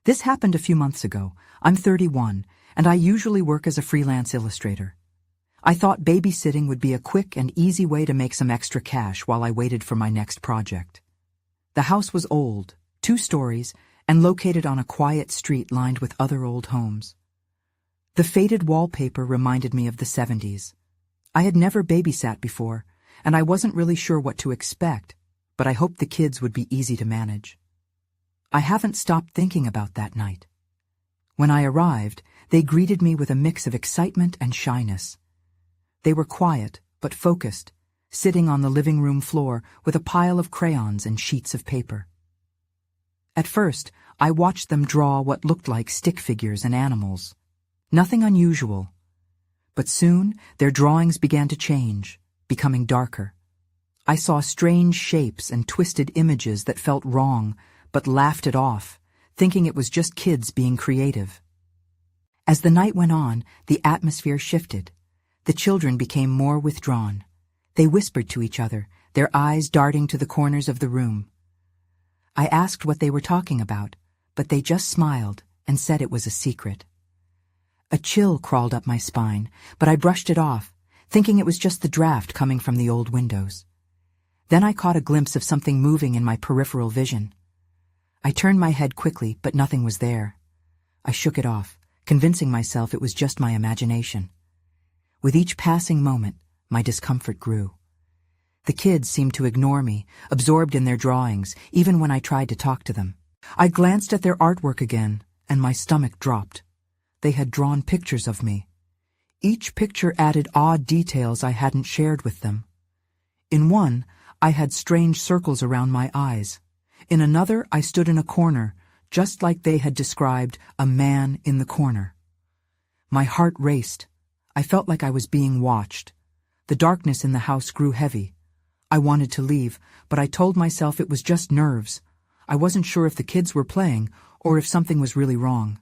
This happened a few months ago. I'm 31, and I usually work as a freelance illustrator. I thought babysitting would be a quick and easy way to make some extra cash while I waited for my next project. The house was old, 2 stories, and located on a quiet street lined with other old homes. The faded wallpaper reminded me of the 70s. I had never babysat before, and I wasn't really sure what to expect, but I hoped the kids would be easy to manage. I haven't stopped thinking about that night. When I arrived, they greeted me with a mix of excitement and shyness. They were quiet, but focused, sitting on the living room floor with a pile of crayons and sheets of paper. At first, I watched them draw what looked like stick figures and animals. Nothing unusual. But soon, their drawings began to change, becoming darker. I saw strange shapes and twisted images that felt wrong, but laughed it off, thinking it was just kids being creative. As the night went on, the atmosphere shifted. The children became more withdrawn. They whispered to each other, their eyes darting to the corners of the room. I asked what they were talking about, but they just smiled and said it was a secret. A chill crawled up my spine, but I brushed it off, thinking it was just the draft coming from the old windows. Then I caught a glimpse of something moving in my peripheral vision. I turned my head quickly, but nothing was there. I shook it off, convincing myself it was just my imagination. With each passing moment, my discomfort grew. The kids seemed to ignore me, absorbed in their drawings, even when I tried to talk to them. I glanced at their artwork again, and my stomach dropped. They had drawn pictures of me. Each picture added odd details I hadn't shared with them. In one, I had strange circles around my eyes. In another, I stood in a corner, just like they had described a man in the corner. My heart raced. I felt like I was being watched. The darkness in the house grew heavy. I wanted to leave, but I told myself it was just nerves. I wasn't sure if the kids were playing or if something was really wrong.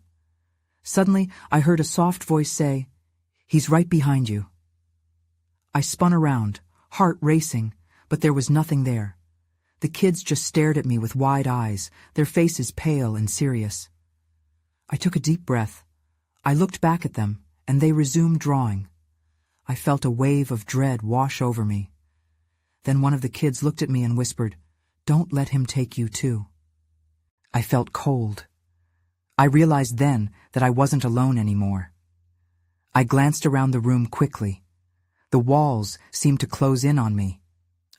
Suddenly, I heard a soft voice say, "He's right behind you." I spun around, heart racing, but there was nothing there. The kids just stared at me with wide eyes, their faces pale and serious. I took a deep breath. I looked back at them, and they resumed drawing. I felt a wave of dread wash over me. Then one of the kids looked at me and whispered, "Don't let him take you too." I felt cold. I realized then that I wasn't alone anymore. I glanced around the room quickly. The walls seemed to close in on me.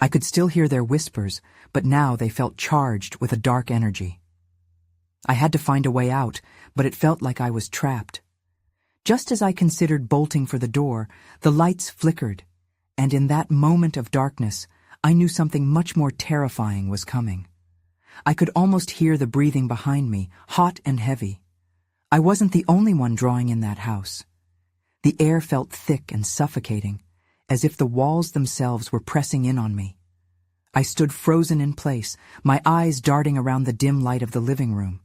I could still hear their whispers, but now they felt charged with a dark energy. I had to find a way out, but it felt like I was trapped. Just as I considered bolting for the door, the lights flickered, and in that moment of darkness, I knew something much more terrifying was coming. I could almost hear the breathing behind me, hot and heavy. I wasn't the only one drawing in that house. The air felt thick and suffocating, as if the walls themselves were pressing in on me. I stood frozen in place, my eyes darting around the dim light of the living room.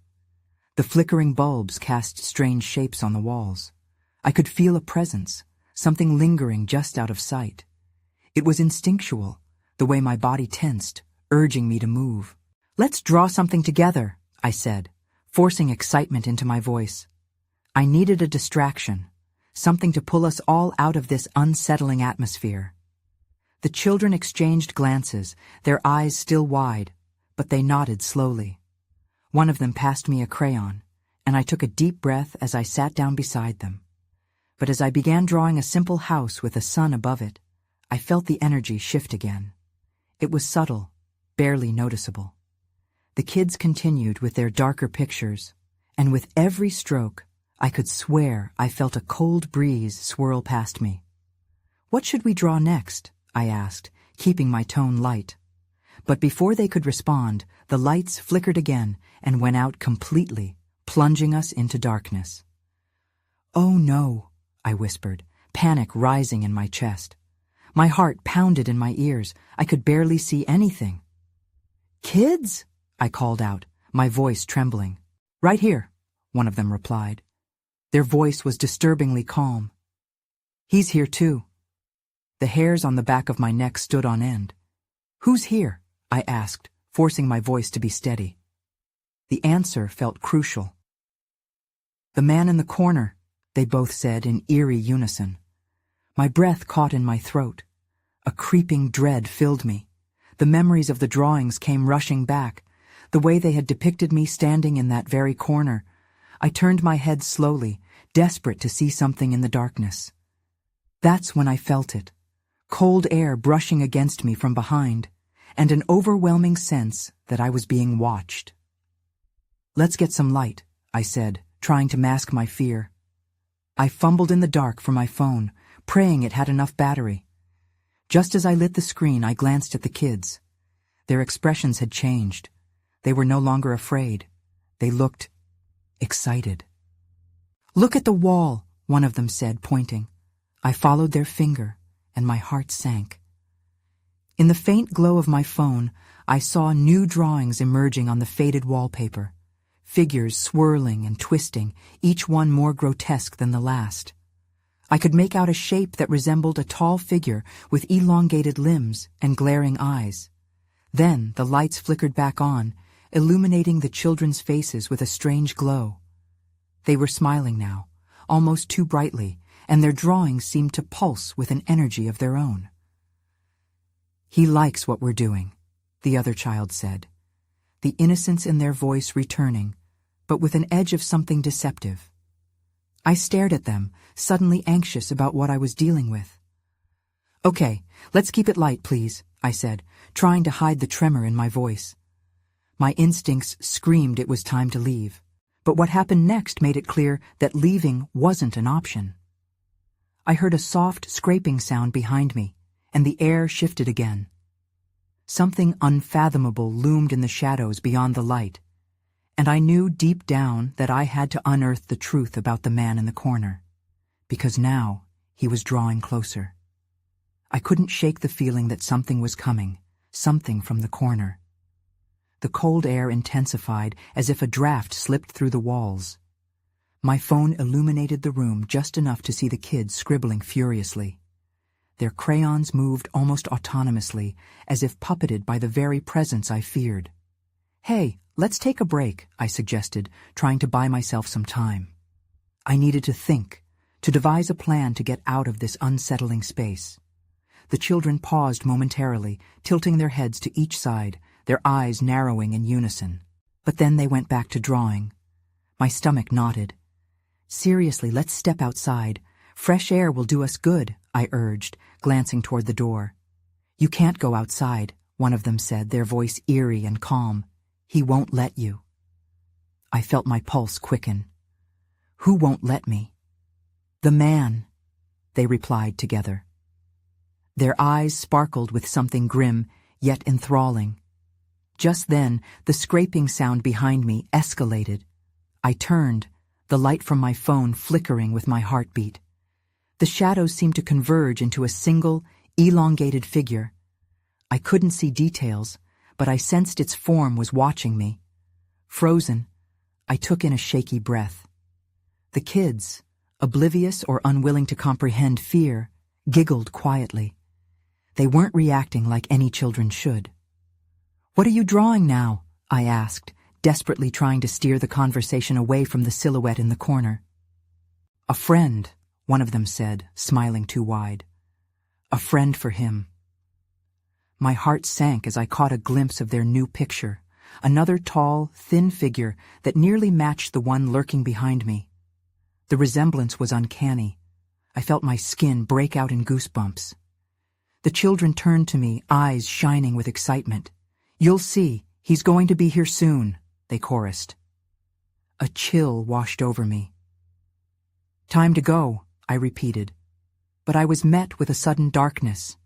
The flickering bulbs cast strange shapes on the walls. I could feel a presence, something lingering just out of sight. It was instinctual, the way my body tensed, urging me to move. "Let's draw something together," I said, forcing excitement into my voice. I needed a distraction, something to pull us all out of this unsettling atmosphere. The children exchanged glances, their eyes still wide, but they nodded slowly. One of them passed me a crayon, and I took a deep breath as I sat down beside them. But as I began drawing a simple house with a sun above it, I felt the energy shift again. It was subtle, barely noticeable. The kids continued with their darker pictures, and with every stroke, I could swear I felt a cold breeze swirl past me. "What should we draw next?" I asked, keeping my tone light. But before they could respond, the lights flickered again and went out completely, plunging us into darkness. "Oh no," I whispered, panic rising in my chest. My heart pounded in my ears. I could barely see anything. "Kids?" I called out, my voice trembling. "Right here," one of them replied. Their voice was disturbingly calm. "He's here too." The hairs on the back of my neck stood on end. "Who's here?" I asked, forcing my voice to be steady. The answer felt crucial. "The man in the corner," they both said in eerie unison. My breath caught in my throat. A creeping dread filled me. The memories of the drawings came rushing back, the way they had depicted me standing in that very corner. I turned my head slowly, desperate to see something in the darkness. That's when I felt it. Cold air brushing against me from behind, and an overwhelming sense that I was being watched. "Let's get some light," I said, trying to mask my fear. I fumbled in the dark for my phone, praying it had enough battery. Just as I lit the screen, I glanced at the kids. Their expressions had changed. They were no longer afraid. They looked excited. "Look at the wall," one of them said, pointing. I followed their finger, and my heart sank. In the faint glow of my phone, I saw new drawings emerging on the faded wallpaper. Figures swirling and twisting, each one more grotesque than the last. I could make out a shape that resembled a tall figure with elongated limbs and glaring eyes. Then the lights flickered back on, illuminating the children's faces with a strange glow. They were smiling now, almost too brightly, and their drawings seemed to pulse with an energy of their own. "He likes what we're doing," the other child said, the innocence in their voice returning, but with an edge of something deceptive. I stared at them, suddenly anxious about what I was dealing with. "Okay, let's keep it light, please," I said, trying to hide the tremor in my voice. My instincts screamed it was time to leave, but what happened next made it clear that leaving wasn't an option. I heard a soft scraping sound behind me, and the air shifted again. Something unfathomable loomed in the shadows beyond the light, and I knew deep down that I had to unearth the truth about the man in the corner, because now he was drawing closer. I couldn't shake the feeling that something was coming, something from the corner. The cold air intensified as if a draft slipped through the walls. My phone illuminated the room just enough to see the kids scribbling furiously. Their crayons moved almost autonomously, as if puppeted by the very presence I feared. "Hey, let's take a break," I suggested, trying to buy myself some time. I needed to think, to devise a plan to get out of this unsettling space. The children paused momentarily, tilting their heads to each side, their eyes narrowing in unison. But then they went back to drawing. My stomach knotted. "Seriously, let's step outside. Fresh air will do us good," I urged, glancing toward the door. "You can't go outside," one of them said, their voice eerie and calm. "He won't let you." I felt my pulse quicken. "Who won't let me?" "The man," they replied together. Their eyes sparkled with something grim, yet enthralling. Just then, the scraping sound behind me escalated. I turned, the light from my phone flickering with my heartbeat. The shadows seemed to converge into a single, elongated figure. I couldn't see details, but I sensed its form was watching me. Frozen, I took in a shaky breath. The kids, oblivious or unwilling to comprehend fear, giggled quietly. They weren't reacting like any children should. "What are you drawing now?" I asked, desperately trying to steer the conversation away from the silhouette in the corner. "A friend," one of them said, smiling too wide. "A friend for him." My heart sank as I caught a glimpse of their new picture, another tall, thin figure that nearly matched the one lurking behind me. The resemblance was uncanny. I felt my skin break out in goosebumps. The children turned to me, eyes shining with excitement. "You'll see, he's going to be here soon," they chorused. A chill washed over me. "Time to go," I repeated, but I was met with a sudden darkness.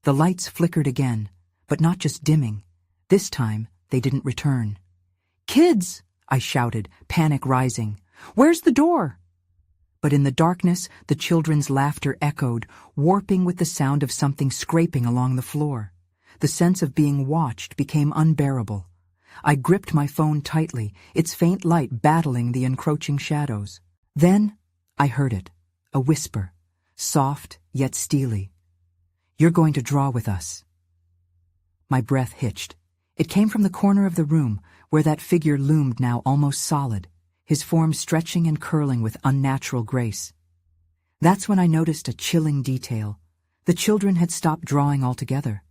The lights flickered again, but not just dimming. This time, they didn't return. "Kids!" I shouted, panic rising. "Where's the door?" But in the darkness, the children's laughter echoed, warping with the sound of something scraping along the floor. The sense of being watched became unbearable. I gripped my phone tightly, its faint light battling the encroaching shadows. Then I heard it, a whisper, soft yet steely. "You're going to draw with us." My breath hitched. It came from the corner of the room, where that figure loomed now almost solid, his form stretching and curling with unnatural grace. That's when I noticed a chilling detail. The children had stopped drawing altogether.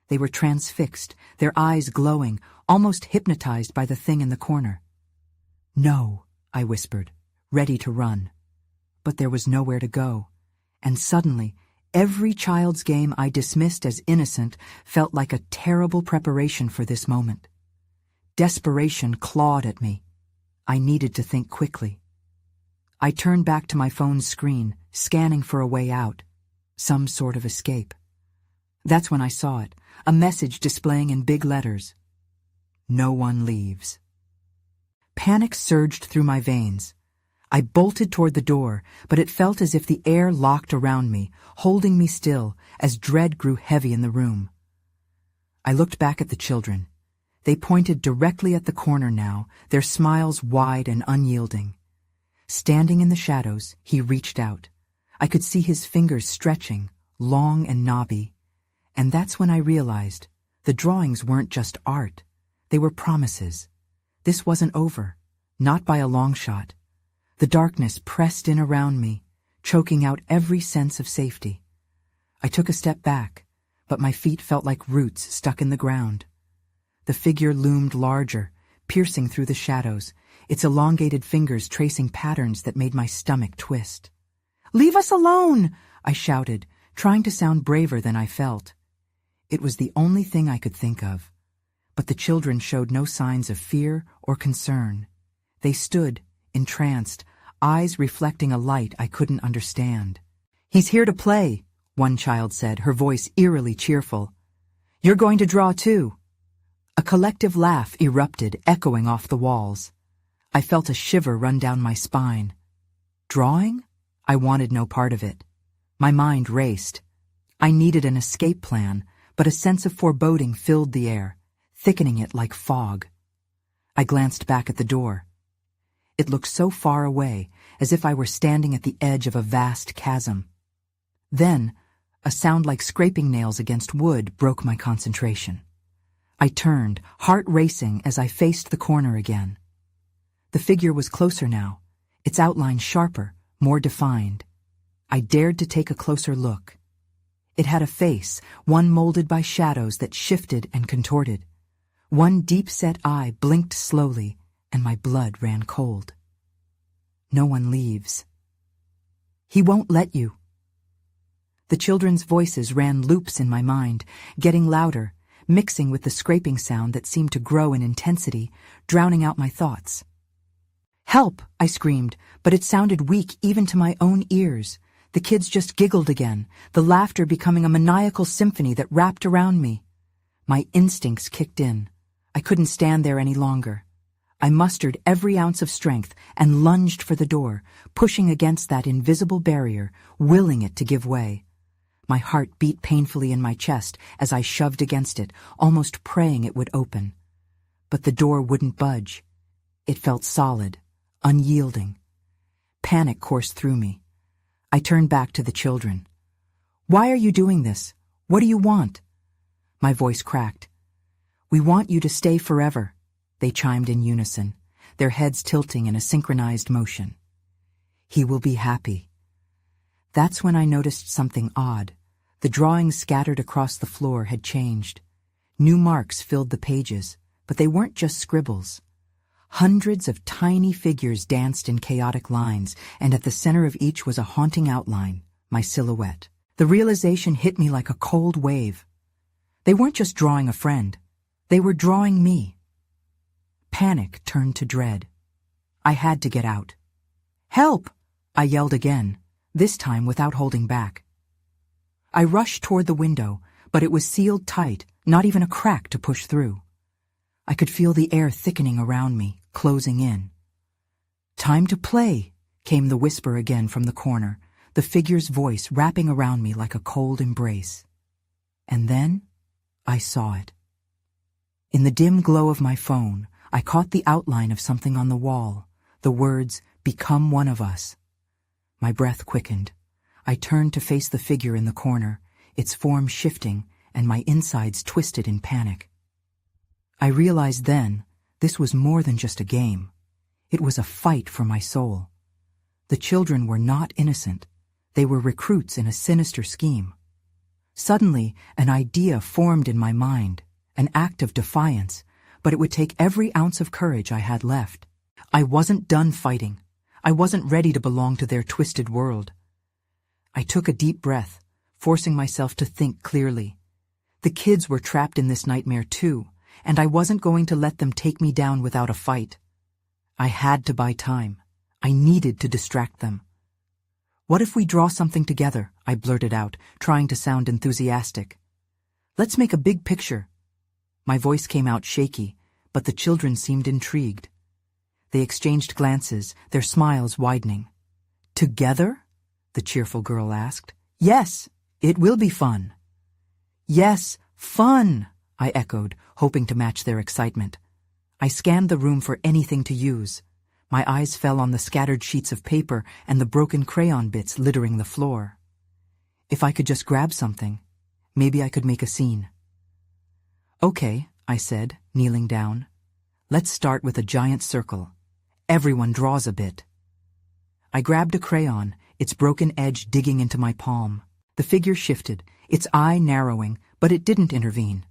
They were transfixed, their eyes glowing, almost hypnotized by the thing in the corner. "No," I whispered, ready to run. But there was nowhere to go, and suddenly, every child's game I dismissed as innocent felt like a terrible preparation for this moment. Desperation clawed at me. I needed to think quickly. I turned back to my phone's screen, scanning for a way out, some sort of escape. That's when I saw it, a message displaying in big letters. "No one leaves." Panic surged through my veins. I bolted toward the door, but it felt as if the air locked around me, holding me still, as dread grew heavy in the room. I looked back at the children. They pointed directly at the corner now, their smiles wide and unyielding. Standing in the shadows, he reached out. I could see his fingers stretching, long and knobby. And that's when I realized the drawings weren't just art. They were promises. This wasn't over, not by a long shot. The darkness pressed in around me, choking out every sense of safety. I took a step back, but my feet felt like roots stuck in the ground. The figure loomed larger, piercing through the shadows, its elongated fingers tracing patterns that made my stomach twist. "Leave us alone!" I shouted, trying to sound braver than I felt. It was the only thing I could think of. But the children showed no signs of fear or concern. They stood, entranced, eyes reflecting a light I couldn't understand. "He's here to play," one child said, her voice eerily cheerful. "You're going to draw too." A collective laugh erupted, echoing off the walls. I felt a shiver run down my spine. Drawing? I wanted no part of it. My mind raced. I needed an escape plan, but a sense of foreboding filled the air, thickening it like fog. I glanced back at the door. It looked so far away, as if I were standing at the edge of a vast chasm. Then, a sound like scraping nails against wood broke my concentration. I turned, heart racing as I faced the corner again. The figure was closer now, its outline sharper, more defined. I dared to take a closer look. It had a face, one molded by shadows that shifted and contorted. One deep-set eye blinked slowly, and my blood ran cold. "No one leaves." "He won't let you." The children's voices ran loops in my mind, getting louder, mixing with the scraping sound that seemed to grow in intensity, drowning out my thoughts. "Help!" I screamed, but it sounded weak even to my own ears. The kids just giggled again, the laughter becoming a maniacal symphony that wrapped around me. My instincts kicked in. I couldn't stand there any longer. I mustered every ounce of strength and lunged for the door, pushing against that invisible barrier, willing it to give way. My heart beat painfully in my chest as I shoved against it, almost praying it would open. But the door wouldn't budge. It felt solid, unyielding. Panic coursed through me. I turned back to the children. "Why are you doing this? What do you want?" My voice cracked. "We want you to stay forever," they chimed in unison, their heads tilting in a synchronized motion. "He will be happy." That's when I noticed something odd. The drawings scattered across the floor had changed. New marks filled the pages, but they weren't just scribbles. Hundreds of tiny figures danced in chaotic lines, and at the center of each was a haunting outline, my silhouette. The realization hit me like a cold wave. They weren't just drawing a friend. They were drawing me. Panic turned to dread. I had to get out. "Help!" I yelled again, this time without holding back. I rushed toward the window, but it was sealed tight, not even a crack to push through. I could feel the air thickening around me, closing in. "Time to play," came the whisper again from the corner, the figure's voice wrapping around me like a cold embrace. And then I saw it. In the dim glow of my phone, I caught the outline of something on the wall, the words, "Become one of us." My breath quickened. I turned to face the figure in the corner, its form shifting and my insides twisted in panic. I realized then this was more than just a game. It was a fight for my soul. The children were not innocent. They were recruits in a sinister scheme. Suddenly, an idea formed in my mind, an act of defiance, but it would take every ounce of courage I had left. I wasn't done fighting. I wasn't ready to belong to their twisted world. I took a deep breath, forcing myself to think clearly. The kids were trapped in this nightmare too, and I wasn't going to let them take me down without a fight. I had to buy time. I needed to distract them. "What if we draw something together?" I blurted out, trying to sound enthusiastic. "Let's make a big picture." My voice came out shaky, but the children seemed intrigued. They exchanged glances, their smiles widening. "Together?" the cheerful girl asked. "Yes, it will be fun." "Yes, fun," I echoed, hoping to match their excitement. I scanned the room for anything to use. My eyes fell on the scattered sheets of paper and the broken crayon bits littering the floor. If I could just grab something, maybe I could make a scene. "Okay," I said, kneeling down. "Let's start with a giant circle. Everyone draws a bit." I grabbed a crayon, its broken edge digging into my palm. The figure shifted, its eye narrowing, but it didn't intervene.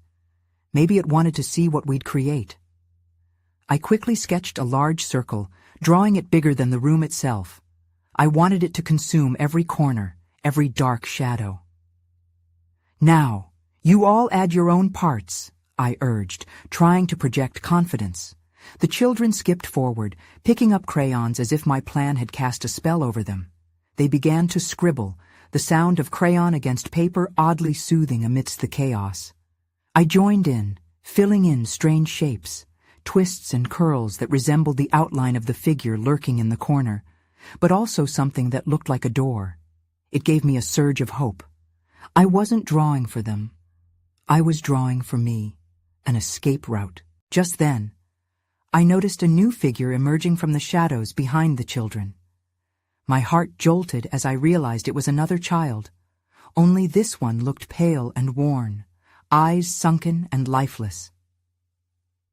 Maybe it wanted to see what we'd create. I quickly sketched a large circle, drawing it bigger than the room itself. I wanted it to consume every corner, every dark shadow. "Now, you all add your own parts," I urged, trying to project confidence. The children skipped forward, picking up crayons as if my plan had cast a spell over them. They began to scribble, the sound of crayon against paper oddly soothing amidst the chaos. I joined in, filling in strange shapes, twists and curls that resembled the outline of the figure lurking in the corner, but also something that looked like a door. It gave me a surge of hope. I wasn't drawing for them. I was drawing for me, an escape route. Just then, I noticed a new figure emerging from the shadows behind the children. My heart jolted as I realized it was another child, only this one looked pale and worn, eyes sunken and lifeless.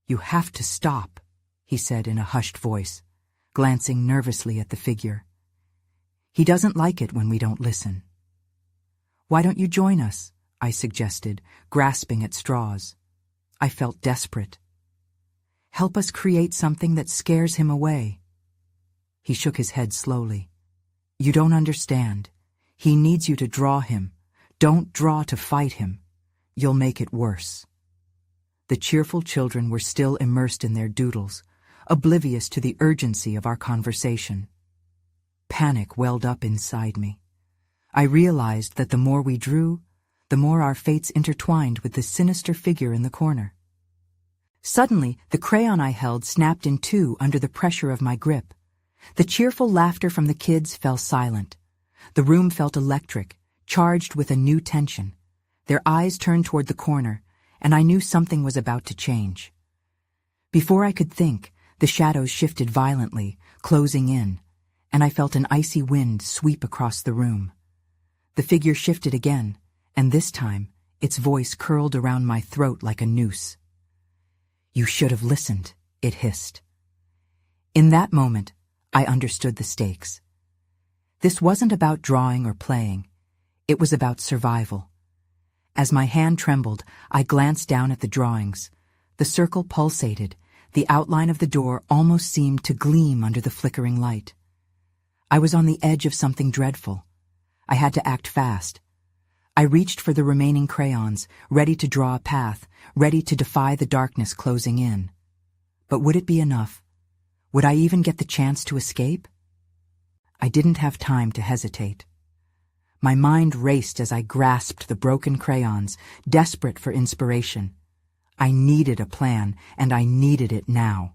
"You have to stop," he said in a hushed voice, glancing nervously at the figure. "He doesn't like it when we don't listen." "Why don't you join us?" I suggested, grasping at straws. I felt desperate. "Help us create something that scares him away." He shook his head slowly. "You don't understand. He needs you to draw him. Don't draw to fight him. You'll make it worse." The cheerful children were still immersed in their doodles, oblivious to the urgency of our conversation. Panic welled up inside me. I realized that the more we drew, the more our fates intertwined with the sinister figure in the corner. Suddenly, the crayon I held snapped in two under the pressure of my grip. The cheerful laughter from the kids fell silent. The room felt electric, charged with a new tension. Their eyes turned toward the corner, and I knew something was about to change. Before I could think, the shadows shifted violently, closing in, and I felt an icy wind sweep across the room. The figure shifted again, and this time, its voice curled around my throat like a noose. "You should have listened," it hissed. In that moment, I understood the stakes. This wasn't about drawing or playing. It was about survival. As my hand trembled, I glanced down at the drawings. The circle pulsated. The outline of the door almost seemed to gleam under the flickering light. I was on the edge of something dreadful. I had to act fast. I reached for the remaining crayons, ready to draw a path, ready to defy the darkness closing in. But would it be enough? Would I even get the chance to escape? I didn't have time to hesitate. My mind raced as I grasped the broken crayons, desperate for inspiration. I needed a plan, and I needed it now.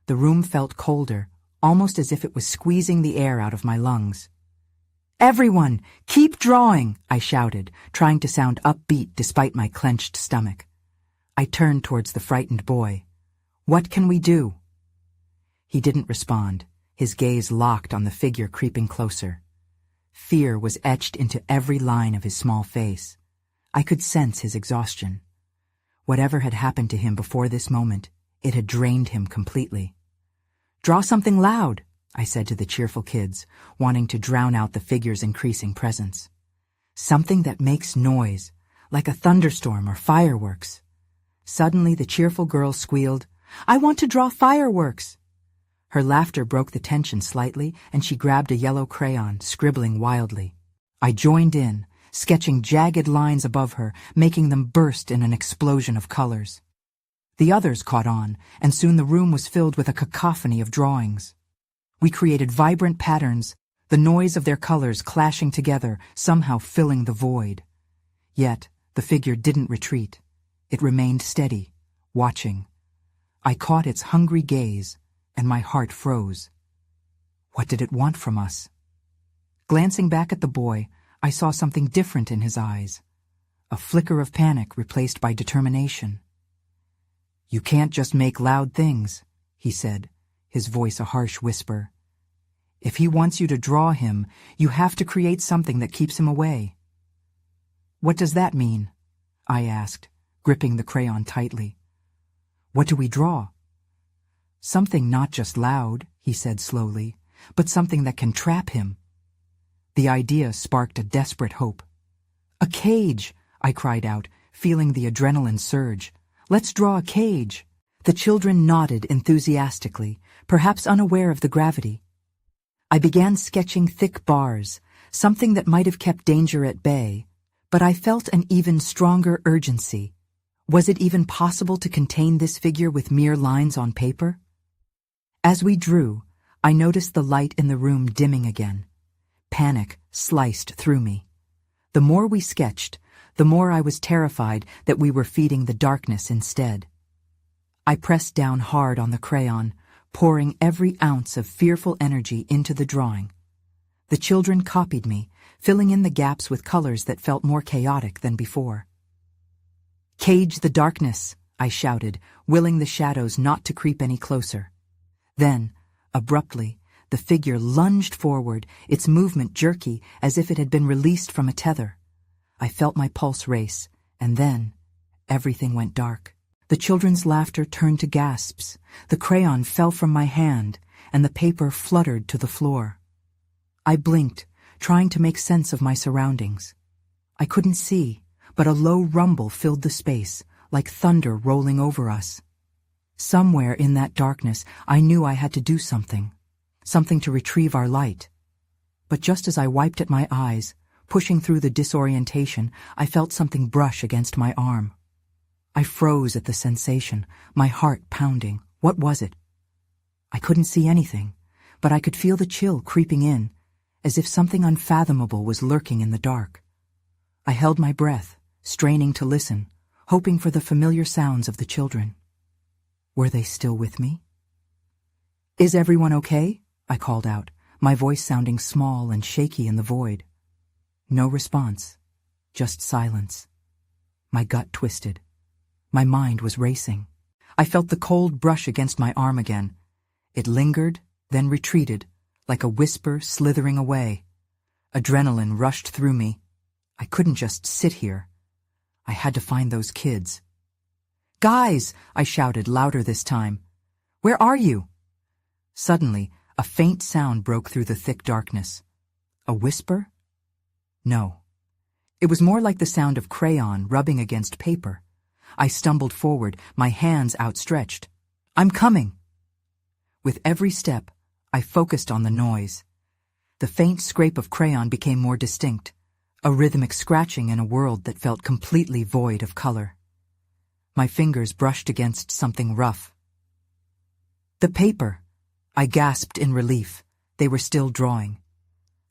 The room felt colder, almost as if it was squeezing the air out of my lungs. "Everyone, keep drawing!" I shouted, trying to sound upbeat despite my clenched stomach. I turned towards the frightened boy. "What can we do?" He didn't respond, his gaze locked on the figure creeping closer. Fear was etched into every line of his small face. I could sense his exhaustion. Whatever had happened to him before this moment, it had drained him completely. Draw something loud, I said to the cheerful kids, wanting to drown out the figure's increasing presence. Something that makes noise, like a thunderstorm or fireworks. Suddenly the cheerful girl squealed, "I want to draw fireworks!" Her laughter broke the tension slightly, and she grabbed a yellow crayon, scribbling wildly. I joined in, sketching jagged lines above her, making them burst in an explosion of colors. The others caught on, and soon the room was filled with a cacophony of drawings. We created vibrant patterns, the noise of their colors clashing together, somehow filling the void. Yet, the figure didn't retreat. It remained steady, watching. I caught its hungry gaze, and my heart froze. What did it want from us? Glancing back at the boy, I saw something different in his eyes. A flicker of panic replaced by determination. "You can't just make loud things," he said, his voice a harsh whisper. "If he wants you to draw him, you have to create something that keeps him away." "What does that mean?" I asked, gripping the crayon tightly. "What do we draw?" "Something not just loud," he said slowly, "but something that can trap him." The idea sparked a desperate hope. "A cage!" I cried out, feeling the adrenaline surge. "Let's draw a cage." The children nodded enthusiastically, perhaps unaware of the gravity. I began sketching thick bars, something that might have kept danger at bay, but I felt an even stronger urgency. Was it even possible to contain this figure with mere lines on paper? As we drew, I noticed the light in the room dimming again. Panic sliced through me. The more we sketched, the more I was terrified that we were feeding the darkness instead. I pressed down hard on the crayon, pouring every ounce of fearful energy into the drawing. The children copied me, filling in the gaps with colors that felt more chaotic than before. "Cage the darkness," I shouted, willing the shadows not to creep any closer. Then, abruptly, the figure lunged forward, its movement jerky as if it had been released from a tether. I felt my pulse race, and then everything went dark. The children's laughter turned to gasps, the crayon fell from my hand, and the paper fluttered to the floor. I blinked, trying to make sense of my surroundings. I couldn't see, but a low rumble filled the space, like thunder rolling over us. Somewhere in that darkness, I knew I had to do something to retrieve our light. But just as I wiped at my eyes, pushing through the disorientation, I felt something brush against my arm. I froze at the sensation, my heart pounding. What was it? I couldn't see anything, but I could feel the chill creeping in, as if something unfathomable was lurking in the dark. I held my breath, straining to listen, hoping for the familiar sounds of the children. Were they still with me? "Is everyone okay?" I called out, my voice sounding small and shaky in the void. No response, just silence. My gut twisted. My mind was racing. I felt the cold brush against my arm again. It lingered, then retreated, like a whisper slithering away. Adrenaline rushed through me. I couldn't just sit here. I had to find those kids. "Guys!" I shouted, louder this time. "Where are you?" Suddenly, a faint sound broke through the thick darkness. A whisper? No. It was more like the sound of crayon rubbing against paper. I stumbled forward, my hands outstretched. "I'm coming!" With every step, I focused on the noise. The faint scrape of crayon became more distinct, a rhythmic scratching in a world that felt completely void of color. My fingers brushed against something rough. "The paper!" I gasped in relief. They were still drawing.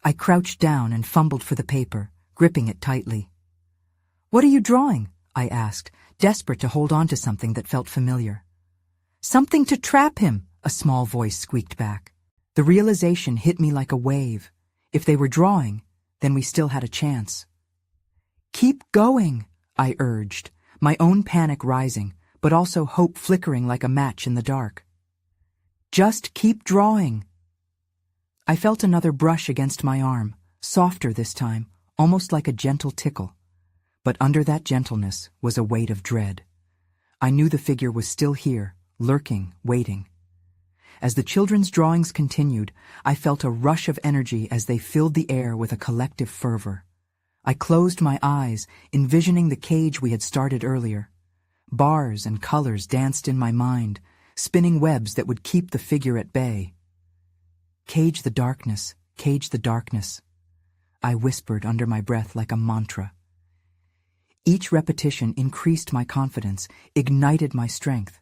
I crouched down and fumbled for the paper, gripping it tightly. "What are you drawing?" I asked, desperate to hold on to something that felt familiar. "Something to trap him," a small voice squeaked back. The realization hit me like a wave. If they were drawing, then we still had a chance. "Keep going," I urged, my own panic rising, but also hope flickering like a match in the dark. "Just keep drawing." I felt another brush against my arm, softer this time, almost like a gentle tickle. But under that gentleness was a weight of dread. I knew the figure was still here, lurking, waiting. As the children's drawings continued, I felt a rush of energy as they filled the air with a collective fervor. I closed my eyes, envisioning the cage we had started earlier. Bars and colors danced in my mind, spinning webs that would keep the figure at bay. Cage the darkness, cage the darkness, I whispered under my breath like a mantra. Each repetition increased my confidence, ignited my strength.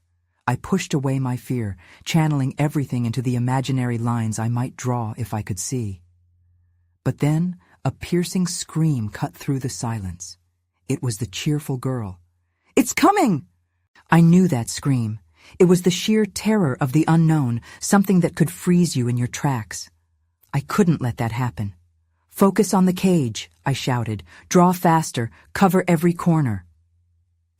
I pushed away my fear, channeling everything into the imaginary lines I might draw if I could see. But then, a piercing scream cut through the silence. It was the cheerful girl. "It's coming!" I knew that scream. It was the sheer terror of the unknown, something that could freeze you in your tracks. I couldn't let that happen. "Focus on the cage," I shouted. "Draw faster, cover every corner."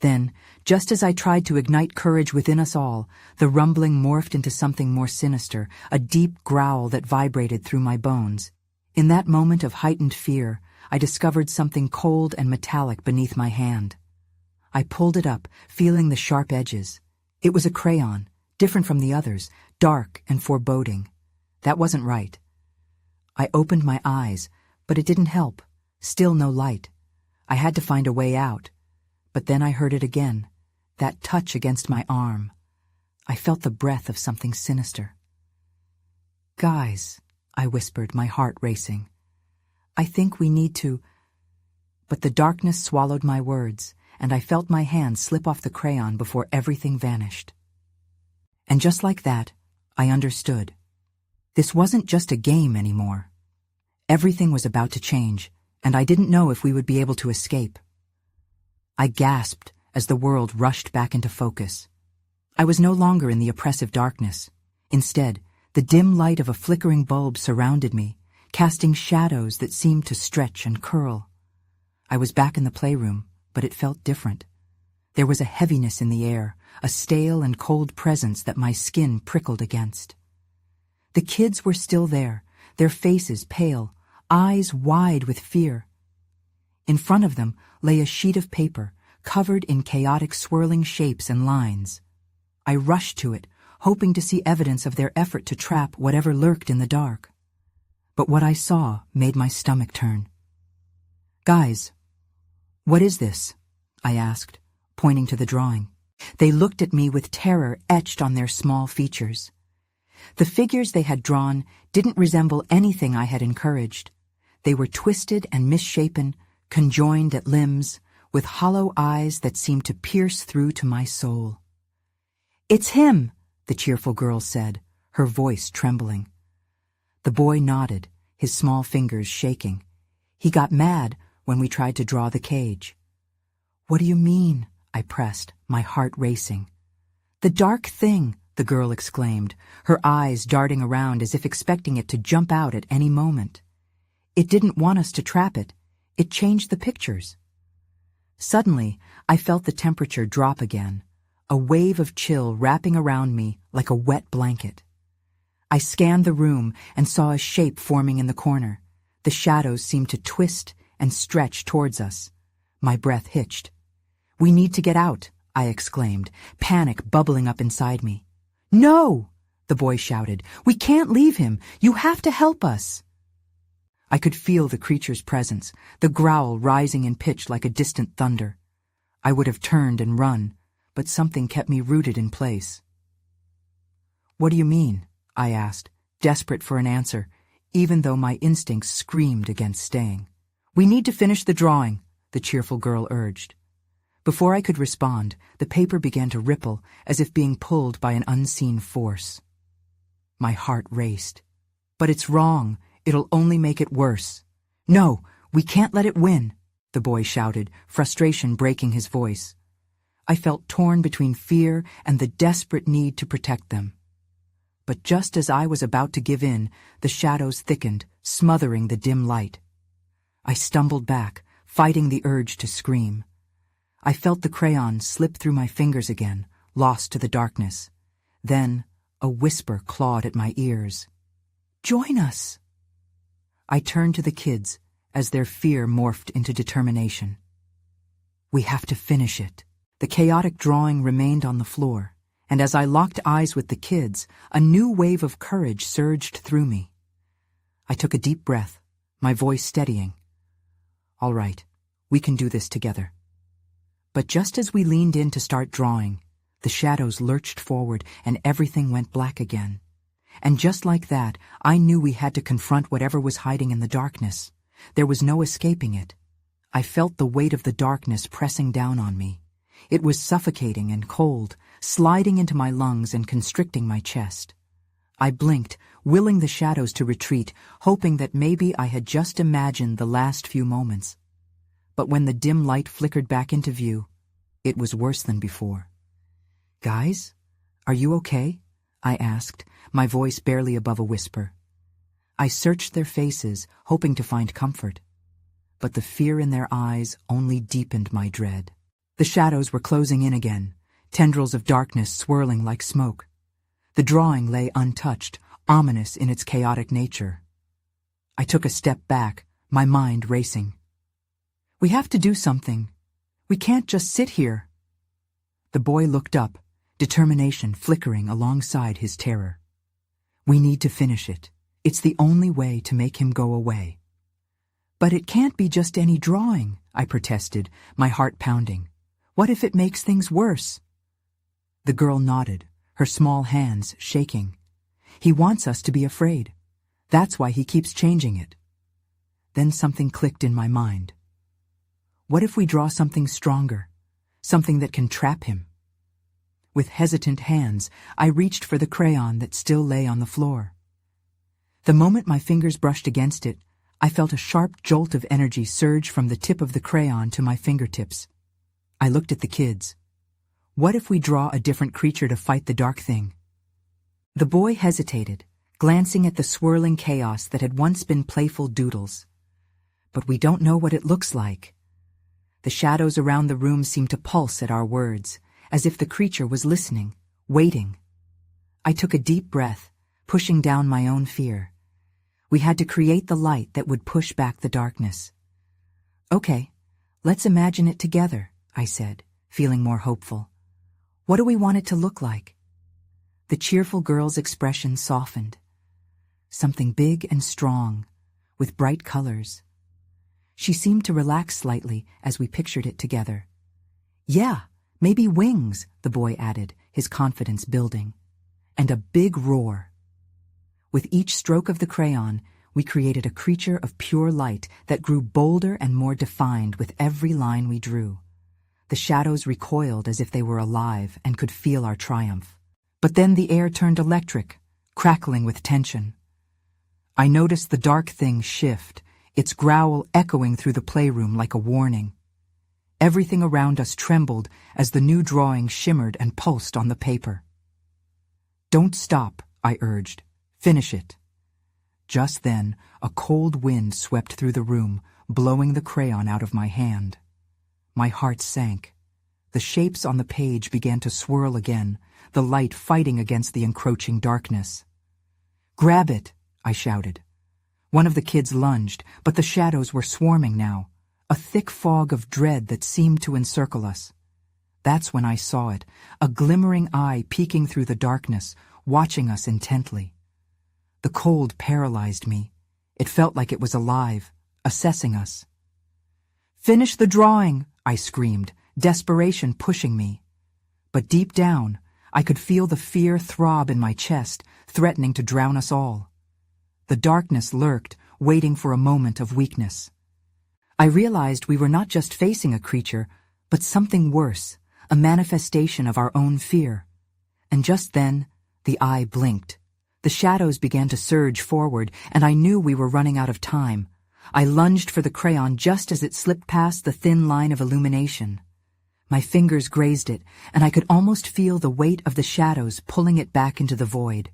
Then, just as I tried to ignite courage within us all, the rumbling morphed into something more sinister, a deep growl that vibrated through my bones. In that moment of heightened fear, I discovered something cold and metallic beneath my hand. I pulled it up, feeling the sharp edges. It was a crayon, different from the others, dark and foreboding. That wasn't right. I opened my eyes, but it didn't help. Still no light. I had to find a way out. But then I heard it again, that touch against my arm. I felt the breath of something sinister. "Guys," I whispered, my heart racing. "I think we need to—" But the darkness swallowed my words, and I felt my hand slip off the crayon before everything vanished. And just like that, I understood. This wasn't just a game anymore. Everything was about to change, and I didn't know if we would be able to escape. I gasped as the world rushed back into focus. I was no longer in the oppressive darkness. Instead, the dim light of a flickering bulb surrounded me, casting shadows that seemed to stretch and curl. I was back in the playroom, but it felt different. There was a heaviness in the air, a stale and cold presence that my skin prickled against. The kids were still there, their faces pale, eyes wide with fear. In front of them lay a sheet of paper, covered in chaotic swirling shapes and lines. I rushed to it, hoping to see evidence of their effort to trap whatever lurked in the dark. But what I saw made my stomach turn. "Guys, what is this?" I asked, pointing to the drawing. They looked at me with terror etched on their small features. The figures they had drawn didn't resemble anything I had encouraged. They were twisted and misshapen, conjoined at limbs, with hollow eyes that seemed to pierce through to my soul. "It's him," the cheerful girl said, her voice trembling. The boy nodded, his small fingers shaking. He got mad when we tried to draw the cage. "What do you mean?" I pressed, my heart racing. "The dark thing," the girl exclaimed, her eyes darting around as if expecting it to jump out at any moment. "It didn't want us to trap it. It changed the pictures." Suddenly, I felt the temperature drop again, a wave of chill wrapping around me like a wet blanket. I scanned the room and saw a shape forming in the corner. The shadows seemed to twist and stretch towards us. My breath hitched. "We need to get out," I exclaimed, panic bubbling up inside me. "No!" the boy shouted. "We can't leave him. You have to help us." I could feel the creature's presence, the growl rising in pitch like a distant thunder. I would have turned and run, but something kept me rooted in place. "What do you mean?" I asked, desperate for an answer, even though my instincts screamed against staying. "We need to finish the drawing," the cheerful girl urged. Before I could respond, the paper began to ripple, as if being pulled by an unseen force. My heart raced. "But it's wrong. It'll only make it worse." "No, we can't let it win," the boy shouted, frustration breaking his voice. I felt torn between fear and the desperate need to protect them. But just as I was about to give in, the shadows thickened, smothering the dim light. I stumbled back, fighting the urge to scream. I felt the crayon slip through my fingers again, lost to the darkness. Then a whisper clawed at my ears. "Join us!" I turned to the kids as their fear morphed into determination. "We have to finish it." The chaotic drawing remained on the floor, And as I locked eyes with the kids, a new wave of courage surged through me. I took a deep breath, my voice steadying. All right, we can do this together. But just as we leaned in to start drawing, the shadows lurched forward and everything went black again. And just like that, I knew we had to confront whatever was hiding in the darkness. There was no escaping it. I felt the weight of the darkness pressing down on me. It was suffocating and cold, sliding into my lungs and constricting my chest. I blinked, willing the shadows to retreat, hoping that maybe I had just imagined the last few moments. But when the dim light flickered back into view, it was worse than before. "Guys, are you okay?" I asked, my voice barely above a whisper. I searched their faces, hoping to find comfort. But the fear in their eyes only deepened my dread. The shadows were closing in again, tendrils of darkness swirling like smoke. The drawing lay untouched, ominous in its chaotic nature. I took a step back, my mind racing. "We have to do something. We can't just sit here." The boy looked up, determination flickering alongside his terror. "We need to finish it. It's the only way to make him go away." "But it can't be just any drawing," I protested, my heart pounding. "What if it makes things worse?" The girl nodded, her small hands shaking. "He wants us to be afraid. That's why he keeps changing it." Then something clicked in my mind. What if we draw something stronger, something that can trap him? With hesitant hands, I reached for the crayon that still lay on the floor. The moment my fingers brushed against it, I felt a sharp jolt of energy surge from the tip of the crayon to my fingertips. I looked at the kids. What if we draw a different creature to fight the dark thing? The boy hesitated, glancing at the swirling chaos that had once been playful doodles. "But we don't know what it looks like." The shadows around the room seemed to pulse at our words, as if the creature was listening, waiting. I took a deep breath, pushing down my own fear. We had to create the light that would push back the darkness. "Okay, let's imagine it together," I said, feeling more hopeful. "What do we want it to look like?" The cheerful girl's expression softened. Something big and strong, with bright colors. She seemed to relax slightly as we pictured it together. "Yeah, maybe wings," the boy added, his confidence building. "And a big roar." With each stroke of the crayon, we created a creature of pure light that grew bolder and more defined with every line we drew. The shadows recoiled as if they were alive and could feel our triumph. But then the air turned electric, crackling with tension. I noticed the dark thing shift, its growl echoing through the playroom like a warning. Everything around us trembled as the new drawing shimmered and pulsed on the paper. "Don't stop," I urged. "Finish it." Just then, a cold wind swept through the room, blowing the crayon out of my hand. My heart sank. The shapes on the page began to swirl again, the light fighting against the encroaching darkness. "Grab it," I shouted. One of the kids lunged, but the shadows were swarming now, a thick fog of dread that seemed to encircle us. That's when I saw it, a glimmering eye peeking through the darkness, watching us intently. The cold paralyzed me. It felt like it was alive, assessing us. "Finish the drawing," I screamed, desperation pushing me. But deep down, I could feel the fear throb in my chest, threatening to drown us all. The darkness lurked, waiting for a moment of weakness. I realized we were not just facing a creature, but something worse, a manifestation of our own fear. And just then, the eye blinked. The shadows began to surge forward, and I knew we were running out of time. I lunged for the crayon just as it slipped past the thin line of illumination. My fingers grazed it, and I could almost feel the weight of the shadows pulling it back into the void.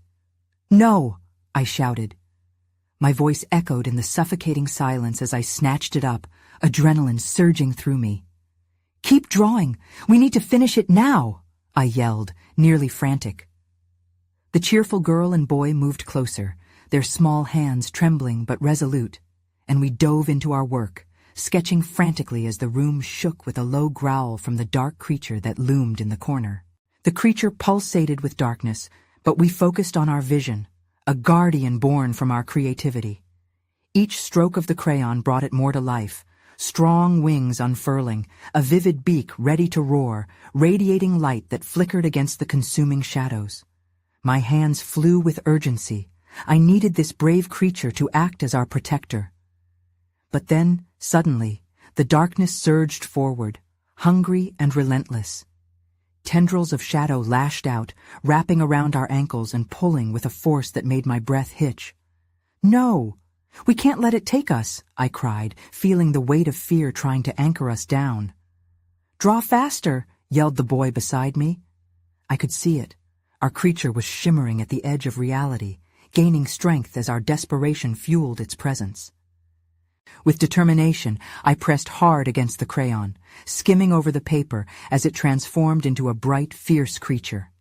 "No!" I shouted. My voice echoed in the suffocating silence as I snatched it up, adrenaline surging through me. "Keep drawing! We need to finish it now!" I yelled, nearly frantic. The cheerful girl and boy moved closer, their small hands trembling but resolute, and we dove into our work, sketching frantically as the room shook with a low growl from the dark creature that loomed in the corner. The creature pulsated with darkness, but we focused on our vision, a guardian born from our creativity. Each stroke of the crayon brought it more to life, strong wings unfurling, a vivid beak ready to roar, radiating light that flickered against the consuming shadows. My hands flew with urgency. I needed this brave creature to act as our protector. But then, suddenly, the darkness surged forward, hungry and relentless. Tendrils of shadow lashed out, wrapping around our ankles and pulling with a force that made my breath hitch. "No! We can't let it take us," I cried, feeling the weight of fear trying to anchor us down. "Draw faster," yelled the boy beside me. I could see it. Our creature was shimmering at the edge of reality, gaining strength as our desperation fueled its presence. With determination, I pressed hard against the crayon, skimming over the paper as it transformed into a bright, fierce creature.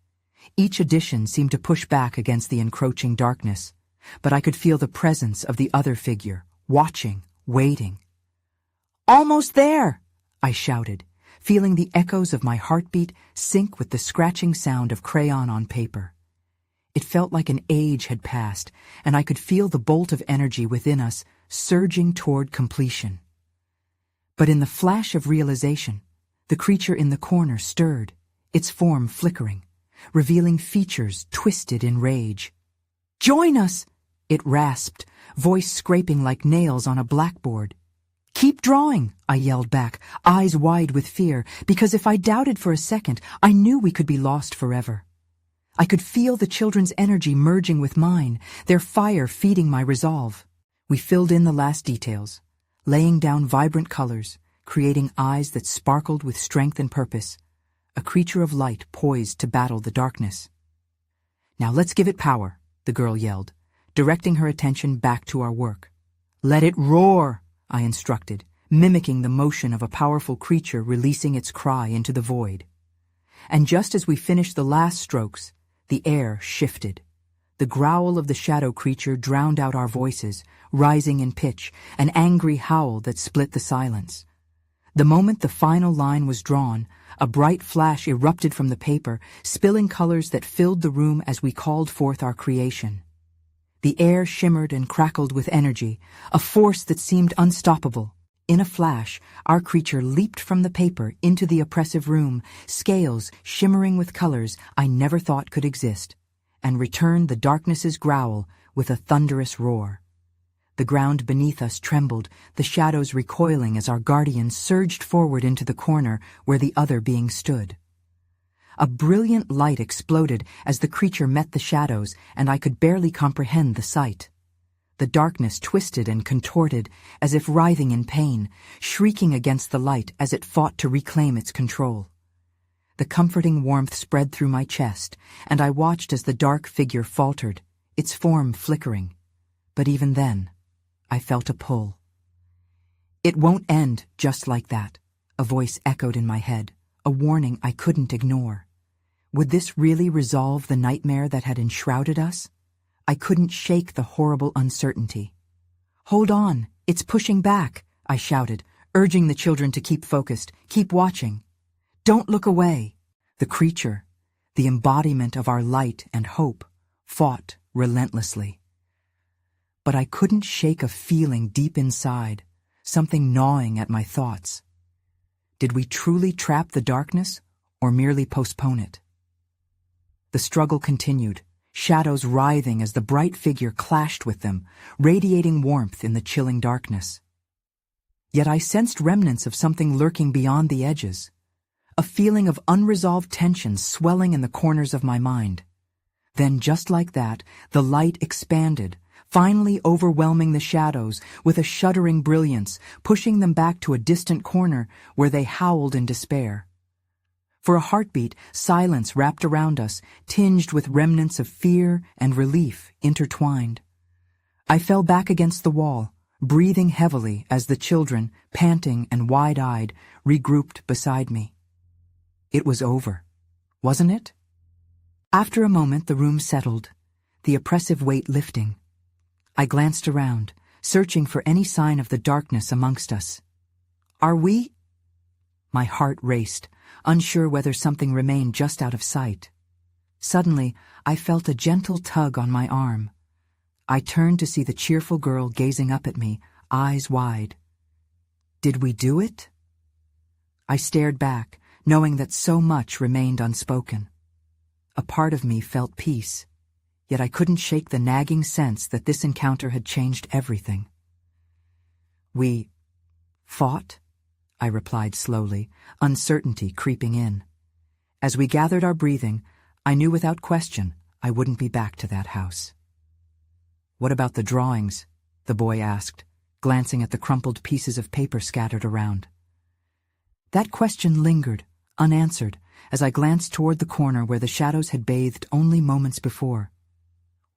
Each addition seemed to push back against the encroaching darkness, but I could feel the presence of the other figure, watching, waiting. "Almost there!" I shouted, feeling the echoes of my heartbeat sync with the scratching sound of crayon on paper. It felt like an age had passed, and I could feel the bolt of energy within us surging toward completion. But in the flash of realization, the creature in the corner stirred, its form flickering, revealing features twisted in rage. "Join us!" it rasped, voice scraping like nails on a blackboard. "Keep drawing," I yelled back, eyes wide with fear, because if I doubted for a second, I knew we could be lost forever. I could feel the children's energy merging with mine, their fire feeding my resolve. We filled in the last details, laying down vibrant colors, creating eyes that sparkled with strength and purpose, a creature of light poised to battle the darkness. "Now let's give it power," the girl yelled, directing her attention back to our work. "Let it roar," I instructed, mimicking the motion of a powerful creature releasing its cry into the void. And just as we finished the last strokes, the air shifted. The growl of the shadow creature drowned out our voices, rising in pitch, an angry howl that split the silence. The moment the final line was drawn, a bright flash erupted from the paper, spilling colors that filled the room as we called forth our creation. The air shimmered and crackled with energy, a force that seemed unstoppable. In a flash, our creature leaped from the paper into the oppressive room, scales shimmering with colors I never thought could exist, and returned the darkness's growl with a thunderous roar. The ground beneath us trembled, the shadows recoiling as our guardian surged forward into the corner where the other being stood. A brilliant light exploded as the creature met the shadows, and I could barely comprehend the sight. The darkness twisted and contorted as if writhing in pain, shrieking against the light as it fought to reclaim its control. The comforting warmth spread through my chest, and I watched as the dark figure faltered, its form flickering. But even then, I felt a pull. "It won't end just like that," a voice echoed in my head, a warning I couldn't ignore. Would this really resolve the nightmare that had enshrouded us? I couldn't shake the horrible uncertainty. "Hold on, it's pushing back," I shouted, urging the children to keep focused, keep watching. "Don't look away." The creature, the embodiment of our light and hope, fought relentlessly. But I couldn't shake a feeling deep inside, something gnawing at my thoughts. Did we truly trap the darkness, or merely postpone it? The struggle continued, shadows writhing as the bright figure clashed with them, radiating warmth in the chilling darkness. Yet I sensed remnants of something lurking beyond the edges, a feeling of unresolved tension swelling in the corners of my mind. Then, just like that, the light expanded, finally overwhelming the shadows with a shuddering brilliance, pushing them back to a distant corner where they howled in despair. For a heartbeat, silence wrapped around us, tinged with remnants of fear and relief intertwined. I fell back against the wall, breathing heavily as the children, panting and wide-eyed, regrouped beside me. It was over, wasn't it? After a moment, the room settled, the oppressive weight lifting. I glanced around, searching for any sign of the darkness amongst us. "Are we?" My heart raced, unsure whether something remained just out of sight. Suddenly, I felt a gentle tug on my arm. I turned to see the cheerful girl gazing up at me, eyes wide. Did we do it? I stared back, knowing that so much remained unspoken. A part of me felt peace, yet I couldn't shake the nagging sense that this encounter had changed everything. We fought? I replied slowly, uncertainty creeping in. As we gathered our breathing, I knew without question I wouldn't be back to that house. What about the drawings? The boy asked, glancing at the crumpled pieces of paper scattered around. That question lingered, unanswered, as I glanced toward the corner where the shadows had bathed only moments before.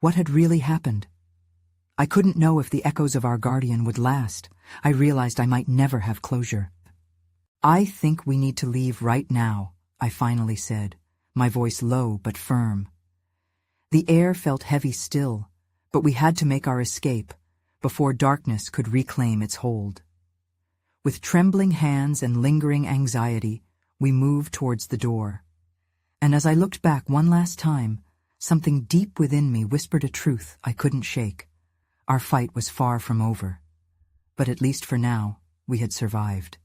What had really happened? I couldn't know if the echoes of our guardian would last. I realized I might never have closure. I think we need to leave right now, I finally said, my voice low but firm. The air felt heavy still, but we had to make our escape before darkness could reclaim its hold. With trembling hands and lingering anxiety, we moved towards the door. And as I looked back one last time, something deep within me whispered a truth I couldn't shake. Our fight was far from over. But at least for now, we had survived.